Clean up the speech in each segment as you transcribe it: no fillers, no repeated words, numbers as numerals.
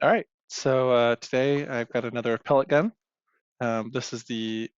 All right, so today I've got another pellet gun. This is the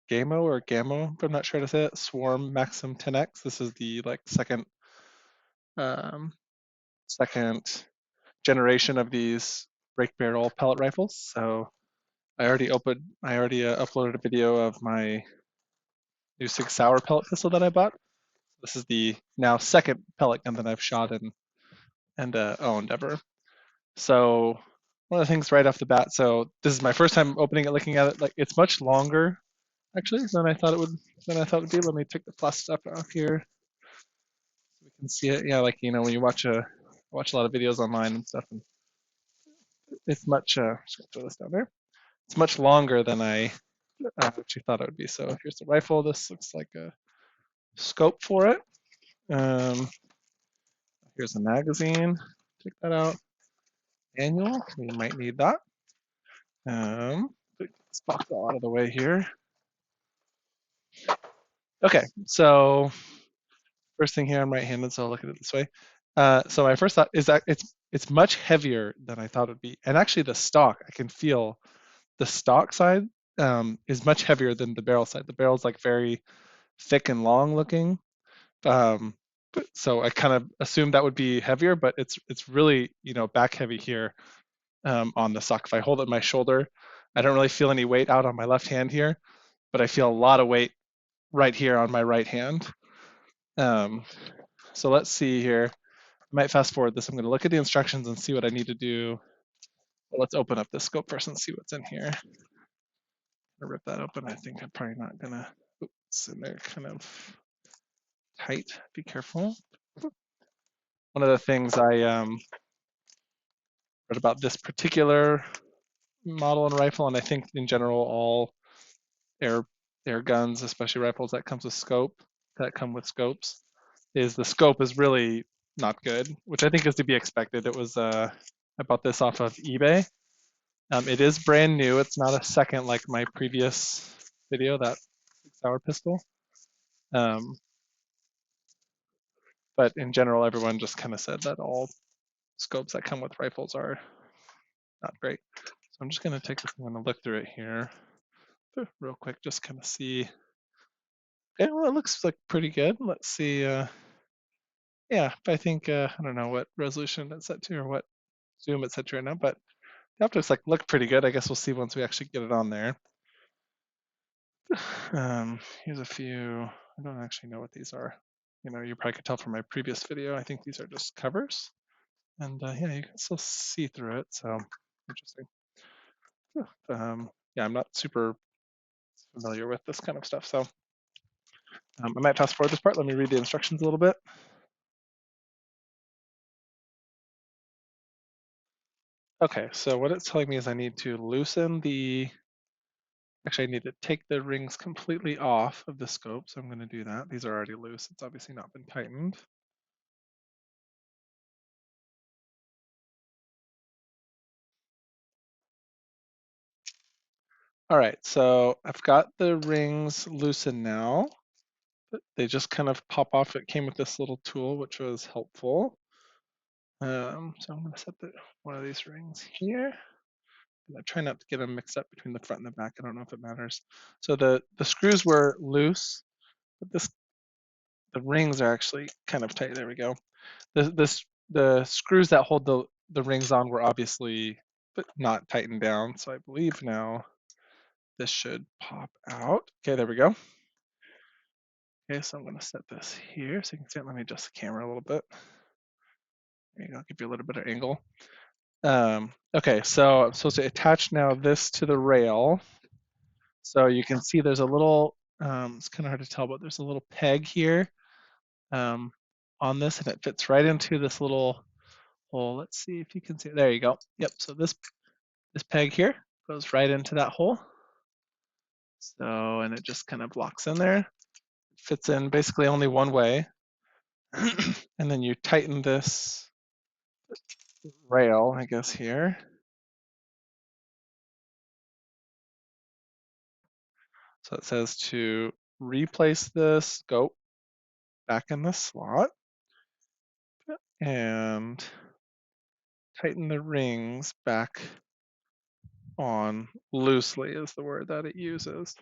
Gamo or Gamo, I'm not sure how to say it, Swarm Maxxim 10X. This is the um, second generation of these break barrel pellet rifles. So I already uploaded a video of my new Sig Sauer pellet pistol that I bought. This is the now second pellet gun that I've shot and owned ever. So one of the things right off the bat, so this is my first time opening it, looking at it. Like, it's much longer actually than I thought it would be. Let me take the plastic stuff off here so we can see it. Yeah, like when you watch a lot of videos online and stuff, and it's much just gonna throw this down there. It's much longer than I actually thought it would be. So here's the rifle. This looks like a scope for it. Um, Here's a magazine. Take that out. Manual. We might need that. Put this box out of the way here. Okay, so first thing here, I'm right-handed, so I'll look at it this way. So my first thought is that it's much heavier than I thought it would be, and actually the stock, I can feel the stock side is much heavier than the barrel side. The barrel's like very thick and long looking, so I kind of assumed that would be heavier, but it's really back heavy here on the stock. If I hold it in my shoulder, I don't really feel any weight out on my left hand here, but I feel a lot of weight right here on my right hand. So let's see here. I might fast forward this. I'm going to look at the instructions and see what I need to do. Well, let's open up the scope first and see what's in here. I'm gonna rip that open. I think I'm probably not gonna. Oops, it's in there kind of tight. Be careful. One of the things I read about this particular model and rifle, and I think in general all air air guns, especially rifles that come with scopes, is the scope is really not good, which I think is to be expected. It was I bought this off of eBay. It is brand new. It's not a second like my previous video, that sour pistol. Um, but in general, everyone just kind of said that all scopes that come with rifles are not great. So I'm just going to take this. I'm going to look through it here real quick, just kind of see. Okay, well, it looks like pretty good. Let's see. Yeah, I think I don't know what resolution it's set to or what zoom it's set to right now, but the optics look pretty good. I guess we'll see once we actually get it on there. Here's a few. I don't actually know what these are. You probably could tell from my previous video. I think these are just covers, and yeah, you can still see through it. So interesting. Yeah, I'm not super familiar with this kind of stuff, so I might fast forward this part. Let me read the instructions a little bit. Okay, so what it's telling me is I need to loosen the. Actually, I need to take the rings completely off of the scope, so I'm going to do that. These are already loose. It's obviously not been tightened. All right, so I've got the rings loosened now. They just kind of pop off. It came with this little tool, which was helpful. So I'm going to set one of these rings here. I try not to get them mixed up between the front and the back. I don't know if it matters. So the screws were loose, but the rings are actually kind of tight. There we go. The screws that hold the rings on were obviously not tightened down. So I believe now this should pop out. Okay, there we go. Okay, so I'm going to set this here so you can see it. Let me adjust the camera a little bit. There you go, give you a little bit of angle. Okay, so I'm supposed to attach now this to the rail. So you can see there's a little, it's kind of hard to tell, but there's a little peg here on this, and it fits right into this little hole. Let's see if you can see it. There you go. Yep, so this peg here goes right into that hole. So, and it just kind of locks in there. It fits in basically only one way. And then you tighten this rail, I guess, here. So it says to replace the scope back in the slot and tighten the rings back on loosely is the word that it uses,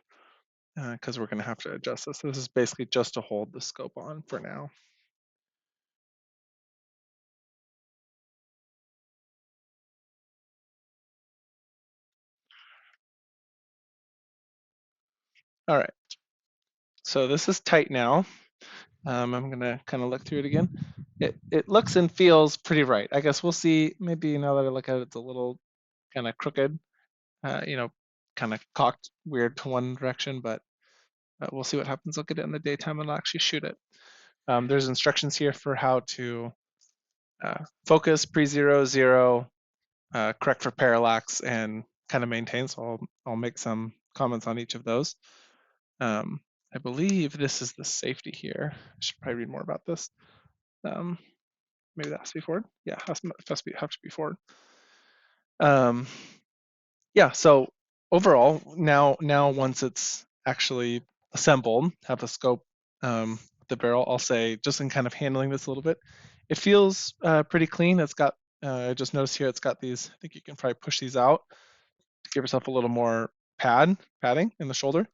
because we're going to have to adjust this. This is basically just to hold the scope on for now. All right, so this is tight now. I'm going to kind of look through it again. It looks and feels pretty right. I guess we'll see. Maybe now that I look at it, it's a little kind of crooked, kind of cocked weird to one direction, but we'll see what happens. I'll get it in the daytime and I'll actually shoot it. There's instructions here for how to focus, pre-zero, zero, correct for parallax, and kind of maintain. So I'll make some comments on each of those. I believe this is the safety here. I should probably read more about this. Maybe that has to be forward. Yeah, have to be forward. Yeah, so overall, now once it's actually assembled, have a scope, the barrel, I'll say, just in kind of handling this a little bit, it feels pretty clean. It's got, I just noticed here, it's got these, I think you can probably push these out to give yourself a little more padding in the shoulder.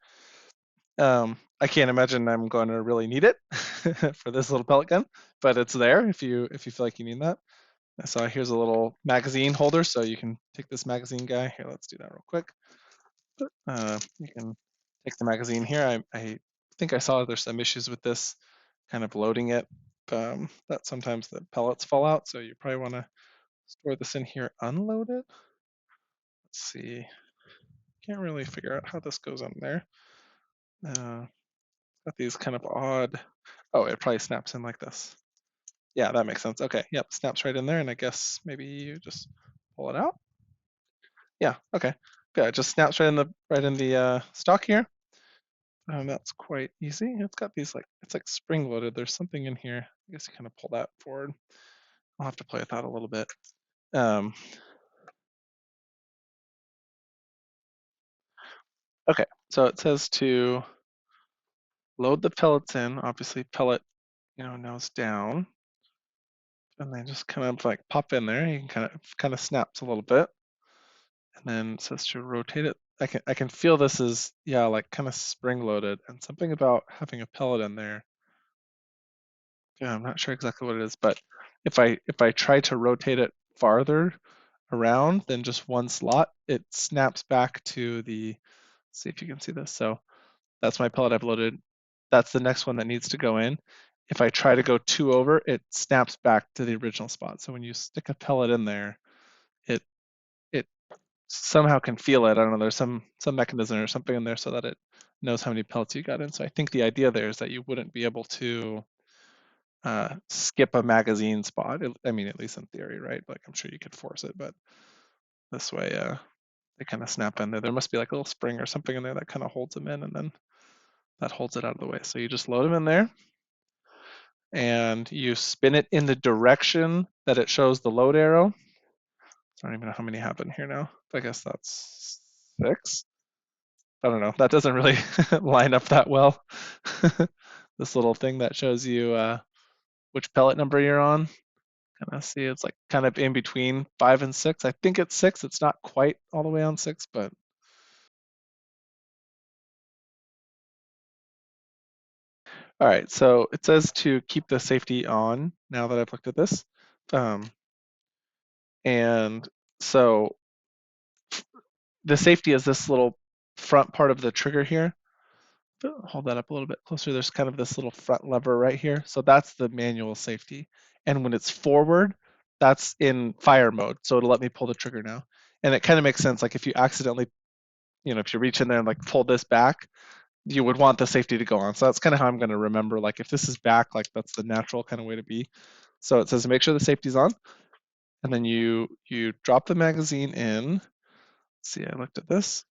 I can't imagine I'm going to really need it for this little pellet gun, but it's there if you feel like you need that. So here's a little magazine holder, so you can take this magazine guy. Here, let's do that real quick. You can take the magazine here. I think I saw there's some issues with this kind of loading it, that sometimes the pellets fall out, so you probably want to store this in here, unload it. Let's see. Can't really figure out how this goes on there. Got these kind of odd. Oh, it probably snaps in like this. Yeah, that makes sense. Okay, yep, snaps right in there, and I guess maybe you just pull it out. Yeah, okay. Yeah, it just snaps right in the stock here. That's quite easy. It's got these like, it's like spring loaded. There's something in here. I guess you kind of pull that forward. I'll have to play with that a little bit. Okay, so it says to load the pellets in. Obviously, pellet, nose down, and then just kind of like pop in there. You can kind of snaps a little bit, and then it says to rotate it. I can feel this is, yeah, like kind of spring loaded, and something about having a pellet in there. Yeah, I'm not sure exactly what it is, but if I try to rotate it farther around than just one slot, it snaps back to the, let's see if you can see this. So that's my pellet I've loaded. That's the next one that needs to go in. If I try to go two over, it snaps back to the original spot. So when you stick a pellet in there, it it somehow can feel it. I don't know, there's some mechanism or something in there so that it knows how many pellets you got in. So I think the idea there is that you wouldn't be able to skip a magazine spot. I mean, at least in theory, right? Like I'm sure you could force it, but this way, they kind of snap in there. There must be like a little spring or something in there that kind of holds them in, and then that holds it out of the way. So you just load them in there, and you spin it in the direction that it shows the load arrow. I don't even know how many happen here now. I guess that's 6. I don't know. That doesn't really line up that well. This little thing that shows you which pellet number you're on. Kind of see it's like kind of in between 5 and 6. I think it's 6. It's not quite all the way on 6, but all right. So it says to keep the safety on now that I've looked at this. And so the safety is this little front part of the trigger here. Hold that up a little bit closer. There's kind of this little front lever right here. So that's the manual safety. And when it's forward, that's in fire mode. So it'll let me pull the trigger now. And it kind of makes sense. Like if you accidentally, if you reach in there and like pull this back, you would want the safety to go on. So that's kind of how I'm going to remember. Like if this is back, like that's the natural kind of way to be. So it says to make sure the safety's on, and then you drop the magazine in. Let's see, I looked at this.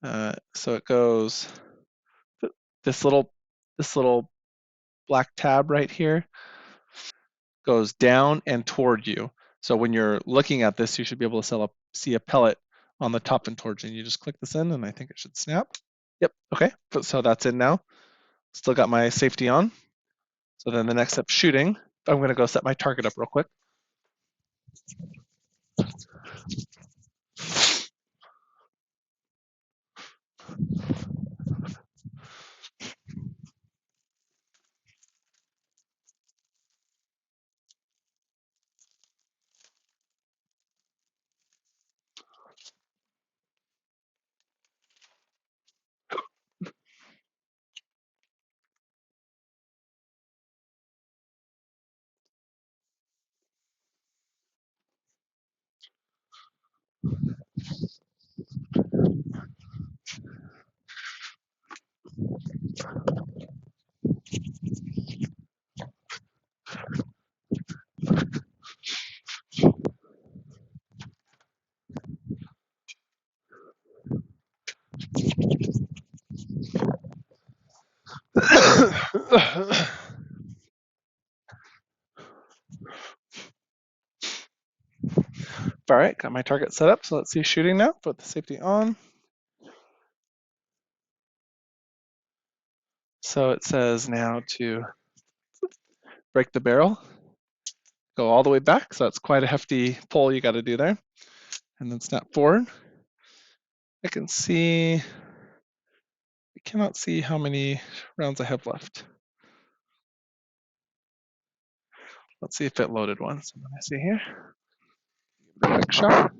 So it goes this little black tab right here goes down and toward you. So when you're looking at this, you should be able to see a pellet on the top and towards you. And you just click this in, and I think it should snap. Yep. Okay. So that's in now. Still got my safety on. So then the next step, shooting. I'm going to go set my target up real quick. All right, got my target set up. So let's see shooting now. Put the safety on. So it says now to break the barrel, go all the way back. So that's quite a hefty pull you got to do there. And then snap forward. I can see, I cannot see how many rounds I have left. Let's see if it loaded one. So let me see here. Quick shot.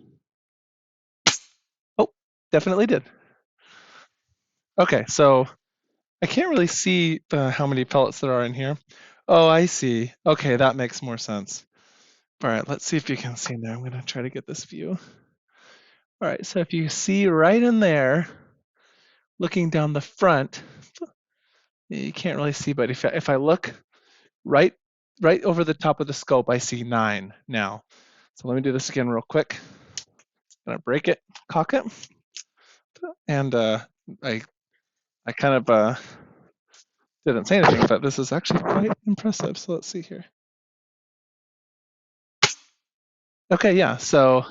Oh, definitely did. Okay, so I can't really see how many pellets there are in here. Oh, I see. Okay, that makes more sense. All right, let's see if you can see now. I'm going to try to get this view. All right, so if you see right in there, looking down the front, you can't really see, but if I look right over the top of the scope, I see 9 now. So let me do this again real quick. I'm gonna break it, cock it, and I kind of didn't say anything, but this is actually quite impressive. So let's see here. Okay, yeah. So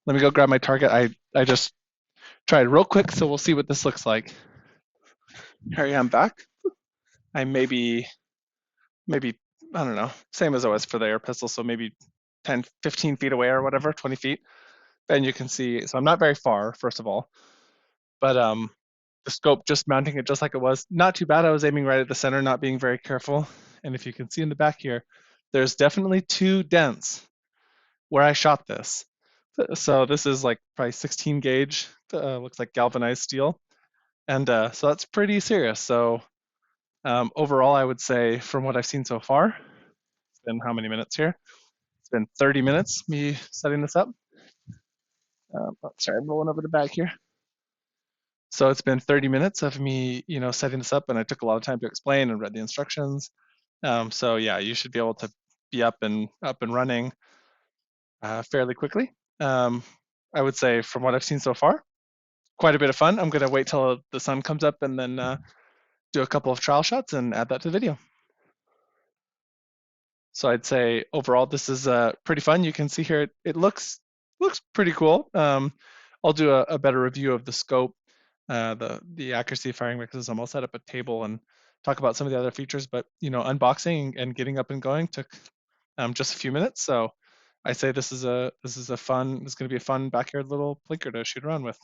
let me go grab my target. I just tried real quick, so we'll see what this looks like. Here I am back. I maybe I don't know, same as I was for the air pistol, so maybe 10, 15 feet away or whatever, 20 feet. And you can see, so I'm not very far, first of all, but the scope just mounting it just like it was, not too bad. I was aiming right at the center, not being very careful. And if you can see in the back here, there's definitely 2 dents where I shot this. So this is like probably 16 gauge, looks like galvanized steel. And so that's pretty serious. So overall, I would say from what I've seen so far, it's been how many minutes here? It's been 30 minutes me setting this up. Sorry, I'm rolling over the back here. So it's been 30 minutes of me, setting this up, and I took a lot of time to explain and read the instructions. So yeah, you should be able to be up and running fairly quickly. I would say from what I've seen so far, quite a bit of fun. I'm gonna wait till the sun comes up and then do a couple of trial shots and add that to the video. So I'd say overall this is pretty fun. You can see here it looks pretty cool. I'll do a better review of the scope, the accuracy of firing mechanism. I'll set up a table and talk about some of the other features. But unboxing and getting up and going took just a few minutes. So I say this is going to be a fun backyard little blinker to shoot around with.